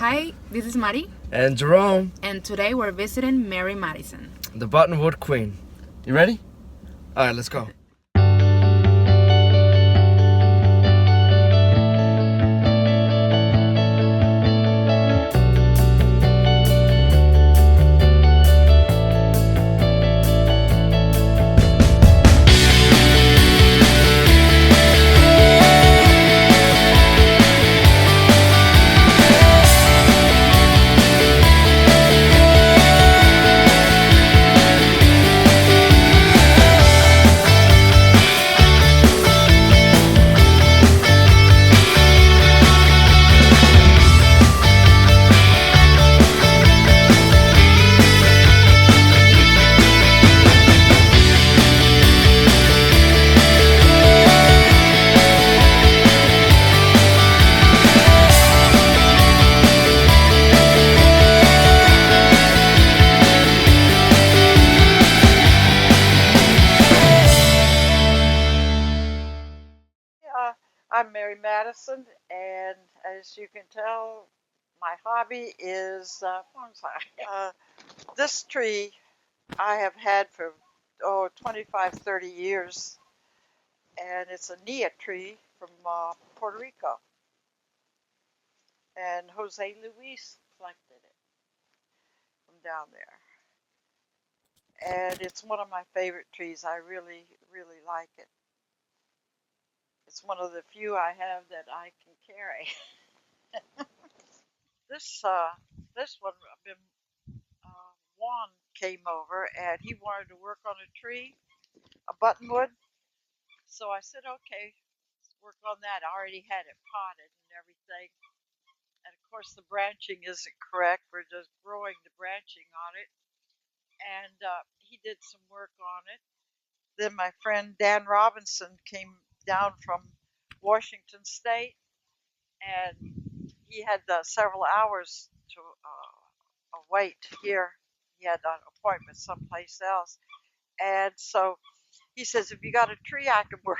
Hi, this is Mari, And Jerome, and today we're visiting Mary Madison. the Buttonwood Queen. You ready? Alright, let's go. I'm Mary Madison, and as you can tell, my hobby is bonsai. This tree I have had for 25, 30 years, and it's a Nia tree from Puerto Rico. And Jose Luis collected it from down there. And it's one of my favorite trees. I really, really like it. It's one of the few I have that I can carry. This one, I've been Juan came over and he wanted to work on a tree, a buttonwood. So I said, okay, let's work on that. I already had it potted and everything. And of course, the branching isn't correct. We're just growing the branching on it. And he did some work on it. Then my friend Dan Robinson came down from Washington State, and he had several hours to wait here. He had an appointment someplace else. And so he says, if you got a tree I can work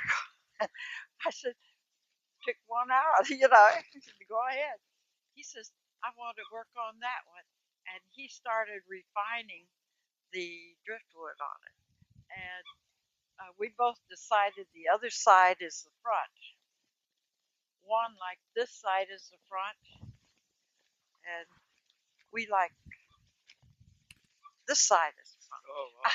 on. I said, pick one out, He said, go ahead. He says, I want to work on that one. And he started refining the driftwood on it. And we both decided the other side is the front. One like this side is the front, and we like this side is the front. Oh, wow.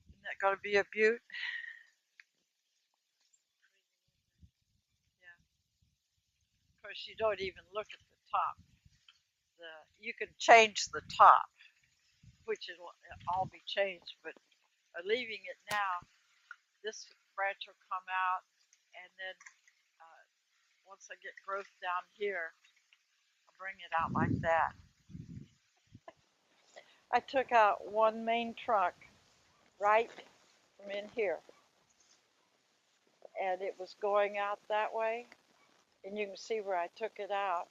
Isn't that going to be a beaut? Yeah. Of course, you don't even look at the top. You can change the top, which will all be changed, but leaving it now, this branch will come out, and then once I get growth down here, I'll bring it out like that. I took out one main trunk right from in here, and it was going out that way, and you can see where I took it out,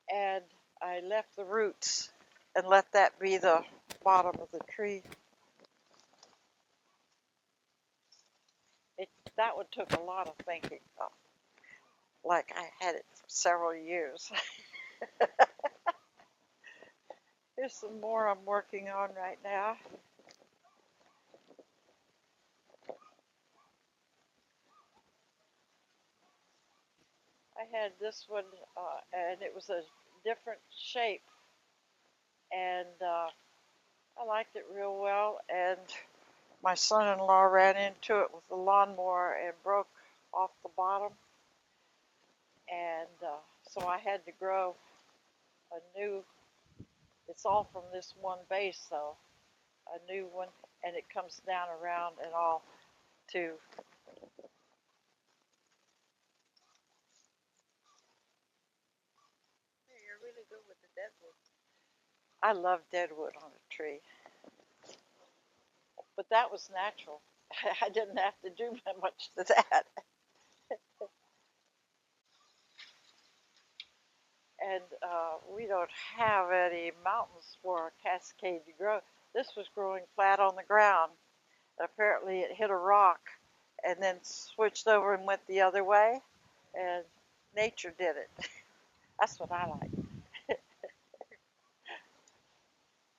and I left the roots and let that be the bottom of the tree. That one took a lot of thinking, like I had it for several years. Here's some more I'm working on right now. I had this one, and it was a different shape, and I liked it real well, and my son-in-law ran into it with the lawnmower and broke off the bottom, and so I had to grow a new, it's all from this one base though, a new one, and it comes down around and all to you're really good with the deadwood. I love deadwood on a tree, but that was natural. I didn't have to do much to that. And we don't have any mountains for a cascade to grow. This was growing flat on the ground. Apparently it hit a rock and then switched over and went the other way, and nature did it. That's what I like.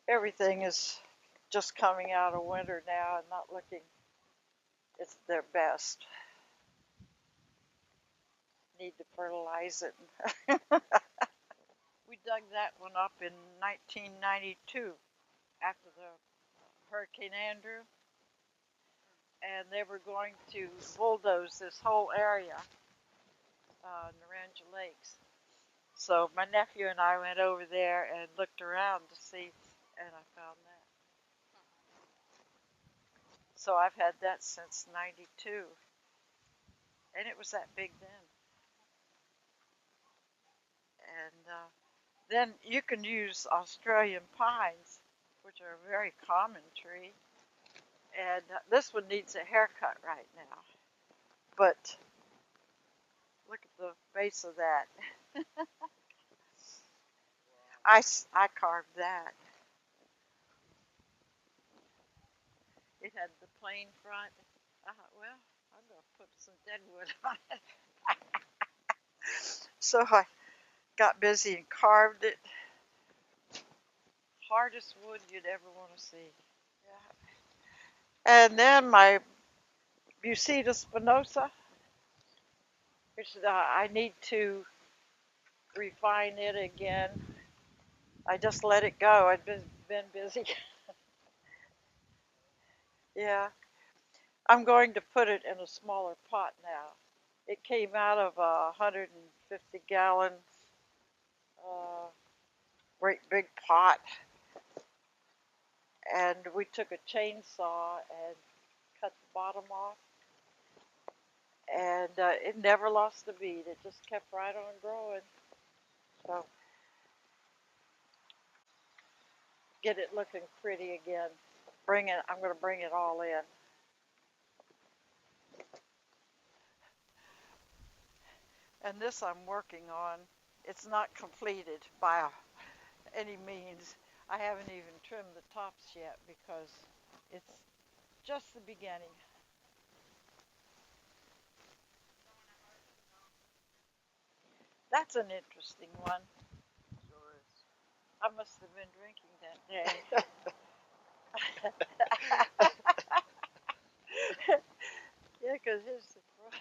Everything is just coming out of winter now and not looking it's their best. Need to fertilize it. We dug that one up in 1992 after the Hurricane Andrew, and they were going to bulldoze this whole area, Naranja Lakes. So my nephew and I went over there and looked around to see, and I found that. So I've had that since '92, and it was that big then. And then you can use Australian pines, which are a very common tree. And this one needs a haircut right now. But look at the base of that. I carved that. It had the plain front. I thought, well, I'm going to put some deadwood on it. So I got busy and carved it. Hardest wood you'd ever want to see. Yeah. And then my Buceta spinosa, which I need to refine it again. I just let it go. I'd been busy. Yeah. I'm going to put it in a smaller pot now. It came out of a 150-gallon great big pot, and we took a chainsaw and cut the bottom off, and it never lost a bead. It just kept right on growing. So get it looking pretty again. I'm going to bring it all in. And this I'm working on. It's not completed by any means. I haven't even trimmed the tops yet because it's just the beginning. That's an interesting one. Sure is. I must have been drinking that day. Yeah, because here's the front.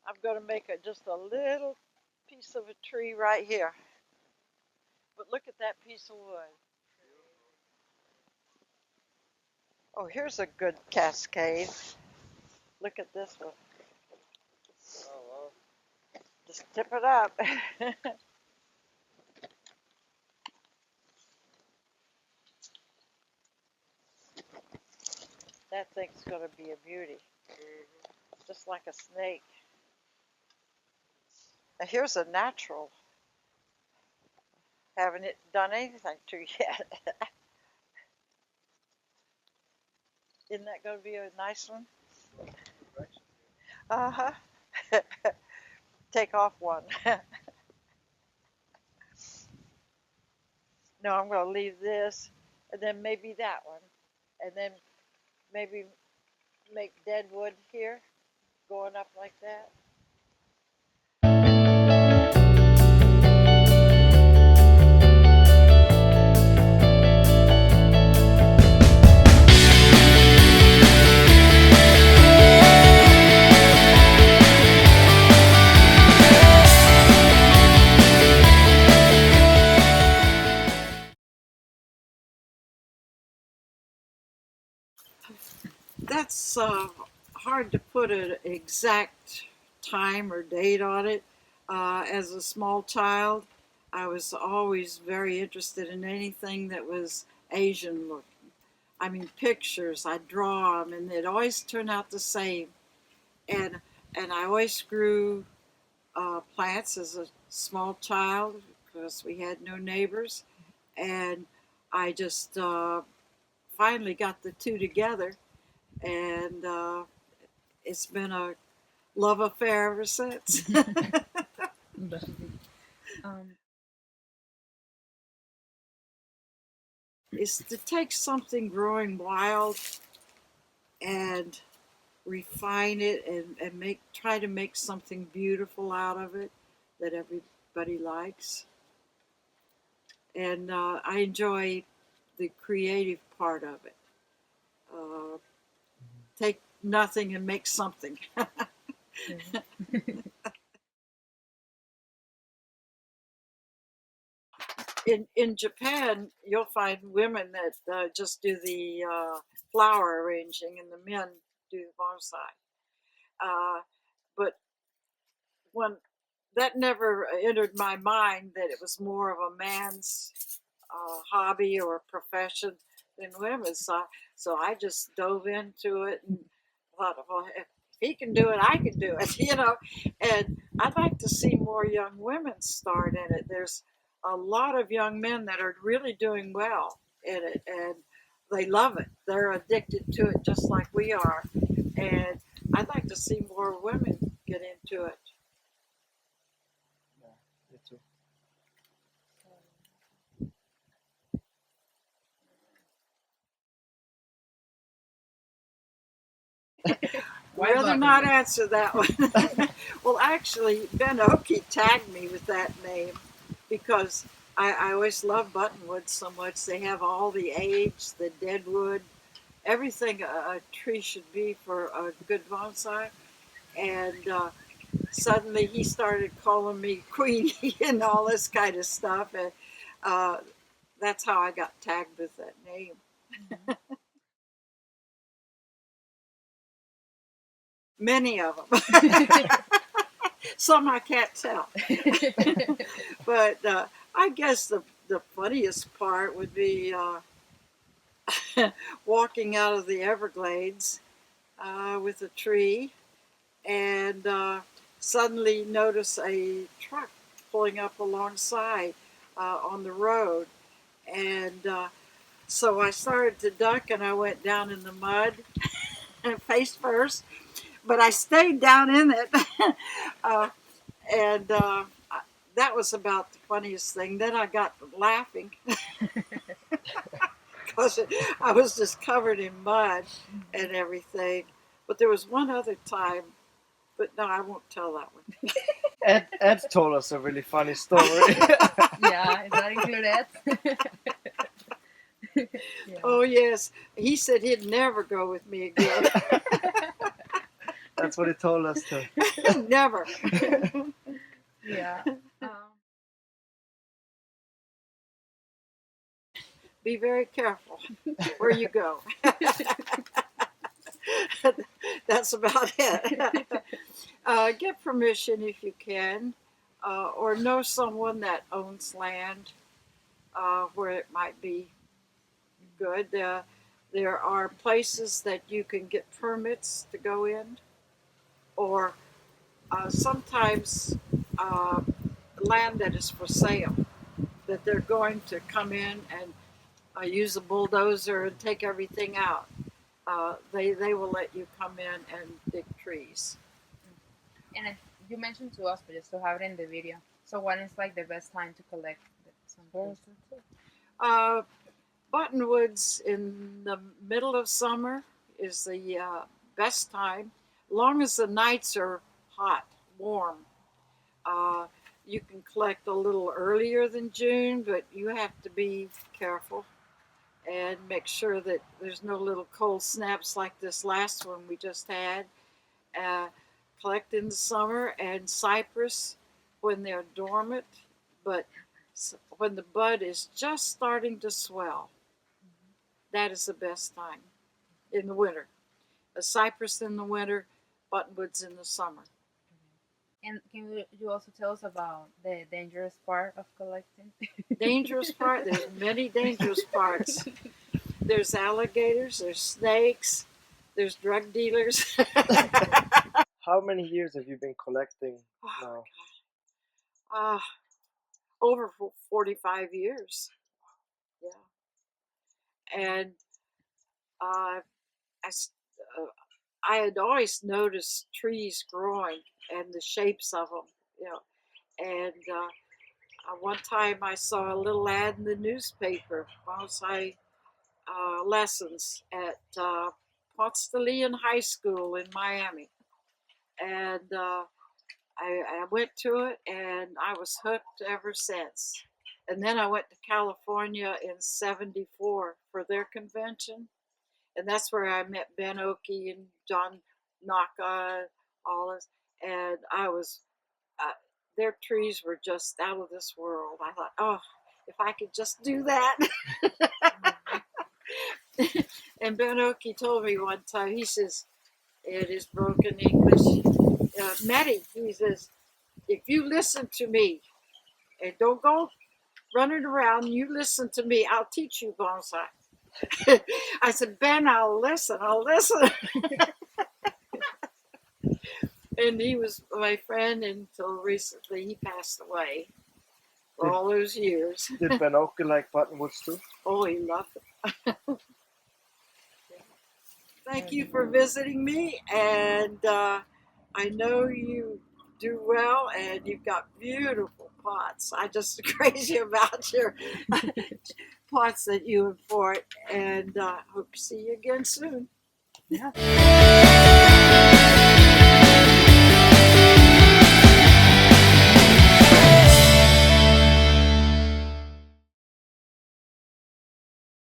I'm going to make just a little piece of a tree right here. But look at that piece of wood. Oh, here's a good cascade. Look at this one. Oh, well. Just tip it up. That thing's going to be a beauty. Just like a snake. Now here's a natural. Haven't it done anything to yet. Isn't that going to be a nice one? Uh-huh. Take off one. No, I'm going to leave this, and then maybe that one, and then maybe make dead wood here, going up like that. That's hard to put an exact time or date on it. As a small child, I was always very interested in anything that was Asian looking. I mean, pictures, I'd draw them, and they'd always turn out the same. And I always grew plants as a small child because we had no neighbors. And I just finally got the two together, and it's been a love affair ever since. Is to take something growing wild and refine it and try to make something beautiful out of it that everybody likes. And I enjoy the creative part of it. Uh, take nothing and make something. In Japan, you'll find women that just do the flower arranging, and the men do the bonsai. But when that never entered my mind that it was more of a man's hobby or profession than women's. So I just dove into it and thought, well, if he can do it, I can do it, you know. And I'd like to see more young women start in it. There's a lot of young men that are really doing well in it, and they love it. They're addicted to it just like we are. And I'd like to see more women get into it. Yeah, me too. Why Not Buttonwood? answer that one. Well, actually, Ben Oki tagged me with that name because I always love Buttonwood so much. They have all the age, the deadwood, everything a tree should be for a good bonsai. And suddenly he started calling me Queenie and all this kind of stuff. And uh, that's how I got tagged with that name. Many of them. Some I can't tell. But I guess the funniest part would be walking out of the Everglades with a tree and suddenly notice a truck pulling up alongside on the road. And so I started to duck and I went down in the mud face first, but I stayed down in it. uh, and that was about the funniest thing. Then I got laughing because I was just covered in mud and everything. But there was one other time, but no, I won't tell that one. Ed told us a really funny story. Yeah, is that included? Yeah. Oh yes, he said he'd never go with me again. That's what he told us too. Never. Yeah. Be very careful where you go. That's about it. Get permission if you can, or know someone that owns land where it might be good. There are places that you can get permits to go in, or sometimes uh, land that is for sale, that they're going to come in and use a bulldozer and take everything out. They will let you come in and dig trees. And you mentioned to us, but you still have it in the video. So when is like the best time to collect something? Uh, Buttonwoods in the middle of summer is the best time, long as the nights are hot, warm. Uh, you can collect a little earlier than June, but you have to be careful and make sure that there's no little cold snaps like this last one we just had. Uh, collect in the summer, and cypress when they're dormant, but when the bud is just starting to swell, that is the best time in the winter. A cypress in the winter, buttonwoods in the summer. And can you also tell us about the dangerous part of collecting? Dangerous part, there's many dangerous parts. There's alligators, there's snakes, there's drug dealers. How many years have you been collecting now? uh, over 45 years. Yeah. And uh, I, I had always noticed trees growing and the shapes of them, you know. And one time I saw a little ad in the newspaper, bonsai lessons at Ponce de Leon High School in Miami. And I went to it, and I was hooked ever since. And then I went to California in '74 for their convention. And that's where I met Ben Oki and John Naka, all this. And their trees were just out of this world. I thought, oh, if I could just do that. And Ben Oki told me one time, he says, it is broken English, Matty, he says, if you listen to me and don't go running around, you listen to me, I'll teach you bonsai. I said, Ben, I'll listen. And he was my friend until recently. He passed away for all those years. Did Ben Oki like Buttonwoods too? Oh, he loved it. Thank you for visiting me, and I know you do well, and you've got beautiful pots. I'm just crazy about your pots that you import, and hope to see you again soon. Yeah.